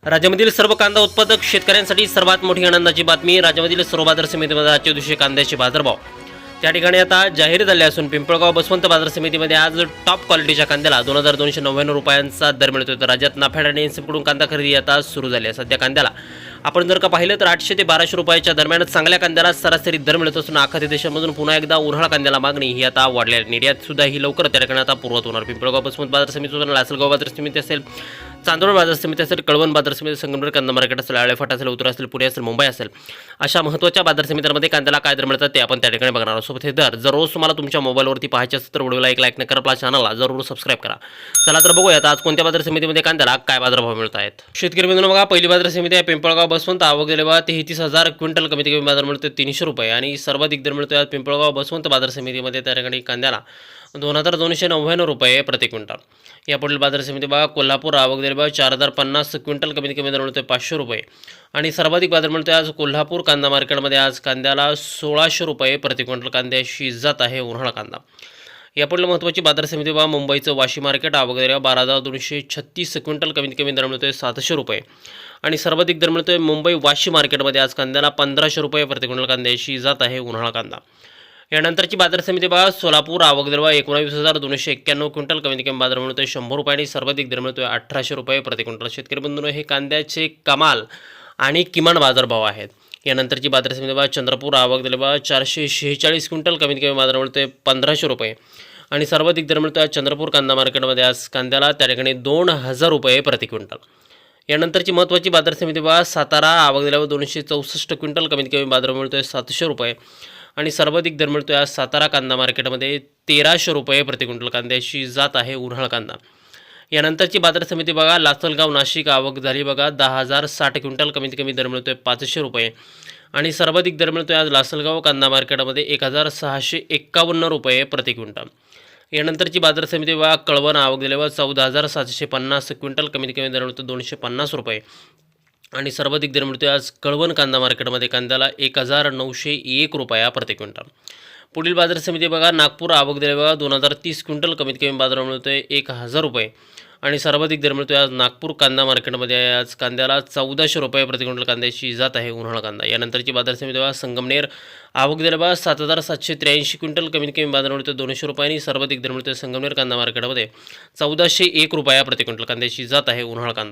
राज्यामधील सर्व कांदा उत्पादक शेतकऱ्यांसाठी सर्वात मोठी आनंदाची बातमी. राज्यामधील सर्व बाजार समितीमध्ये आजच्या दिवशी कांद्याचे बाजारभाव त्या ठिकाणी आता जाहीर झाले असून पिंपळगाव बसवंत बाजार समितीमध्ये आज टॉप क्वालिटीच्या कांद्याला 2299 रुपयांचा दर मिळतोय. तर राज्यात नाफेड आणि एनसीकडून कांदा खरेदी आता सुरू झाली आहे. सध्या कांद्याला आपण जर का पाहिलं तर 800 ते 1200 रुपयाच्या दरम्यान चांगल्या कांद्याला सरासरी दर मिळत असून आखाती देशांमधून पुन्हा एकदा उन्हाळा कांद्याला मागणी ही आता वाढली आहे. निर्यात सुद्धा ही लवकर त्या ठिकाणी आता पूर्वत होणार. पिंपळगाव बसवंत बाजार समितीतून लासलगाव बाजार समिती असेल, चांदोड बाजार समिती असेल, कळवण बाजार समिती, संगमनेर कांदा मार्केट असेल, आळेफाट असेल, उत्तर असेल, पुणे असेल, मुंबई असेल, अशा महत्त्वाच्या बाजार समित्यांमध्ये कांद्याला काय दर मिळतात ते आपण त्या ठिकाणी बघणार आहोत. सोबत हे दर जर रोज तुम्हाला तुमच्या मोबाईलवरती पाहायचे असेल तर व्हिडिओला एक लाईक न करा, आपल्या चॅनलला जरूर सबस्क्राईब करा. चला तर बघूयात आज कोणत्या बाजार समितीमध्ये कांद्याला काय बाजारभाव मिळत आहेत. शेतकरी मित्रांनो बघा, पहिली बाजार समिती आहे पिंपळगाव बसवंत. आवक दिले बघा 33,000 क्विंटल. कमीत कमी बाजार मिळतो 300 रुपये आणि सर्वाधिक दर मिळतो पिंपळगाव बसवंत बाजार समितीमध्ये त्या ठिकाणी कांद्याला 2299 रुपये प्रति क्विंटल. या पुढील बाजार समिती बघा कोल्हापूर. आवक दिली बघा 4050 क्विंटल. कमीत कमी दर मिळतो 500 रुपये आणि सर्वाधिक बाजार मिळतो आज कोल्हापूर कांदा मार्केटमध्ये. आज कांद्याला 1600 रुपये प्रति क्विंटल कांद्याची जात आहे उन्हाळा कांदा. यापुढील महत्त्वाची बाजार समिती बघा मुंबईचं वाशी मार्केट. आवक दिली 12,236 क्विंटल. कमीत कमी दर मिळतो 700 रुपये आणि सर्वाधिक दर मिळतो मुंबई वाशी मार्केटमध्ये. आज कांद्याला 1500 रुपये प्रति क्विंटल कांद्याची जात आहे उन्हाळा कांदा. यानंतरची बाजार समिती बघा सोलापूर. आवक दर 19,291 क्विंटल. कमीत कमी बाजार मिळतोय 100 रुपये आणि सर्वाधिक दर मिळतोय 1800 रुपये प्रति क्विंटल. शेतकरी बंधूंनो, हे कांद्याचे कमाल आणि किमान बाजारभाव आहेत. यानंतरची बाजार समिती बघा चंद्रपूर. आवक दिली बघा 446 क्विंटल. कमीत कमी बाजार मिळतोय 1500 रुपये आणि सर्वाधिक दर मिळतोय चंद्रपूर कांदा मार्केटमध्ये. आज कांद्याला त्या ठिकाणी 2000 रुपये प्रति क्विंटल. यानंतरची महत्त्वाची बाजार समिती बघा सातारा. आवक दिल्यावर 264 क्विंटल. कमीत कमी बाजार मिळतोय 700 रुपये आणि सर्वाधिक दर मिळतोय आज सातारा कांदा मार्केटमध्ये 1300 रुपये प्रति क्विंटल कांद्याची जात आहे उन्हाळा कांदा. यानंतरची बाजार समिती बघा लासलगाव नाशिक. आवक झाली बघा 10,060 क्विंटल. कमीत कमी दर मिळतोय 500 रुपये आणि सर्वाधिक दर मिळतोय आज लासलगाव कांदा मार्केटमध्ये 1651 रुपये प्रति क्विंटल. यानंतरची बाजार समिती बघा कळवण. आवक दिली बघा 14,750 क्विंटल. कमीत कमी दर मिळतो 250 रुपये आणि सर्वाधिक दर मिळतोय आज कळवण कांदा मार्केटमध्ये. कांद्याला 1901 रुपया प्रति क्विंटल. पुढील बाजार समिती बघा नागपूर. आवक दिली बघा 2030 क्विंटल. कमीत कमी बाजार मिळतोय 1000 रुपये आणि सर्वाधिक दर मिळतोय आज नागपूर कांदा मार्केटमध्ये. आज कांद्याला 1400 रुपये प्रति क्विंटल कांद्याची जात आहे उन्हाळा कांदा. यानंतरची बाजार समिती बघा संगमनेर. आवक दिली बघा 7783 क्विंटल. कमीत कमी बाजार मिळतोय 200 रुपये आणि सर्वाधिक दर मिळतोय संगमनेर कांदा मार्केटमध्ये 1401 रुपया प्रति क्विंटल कांद्याची जात आहे उन्हाळा कांदा.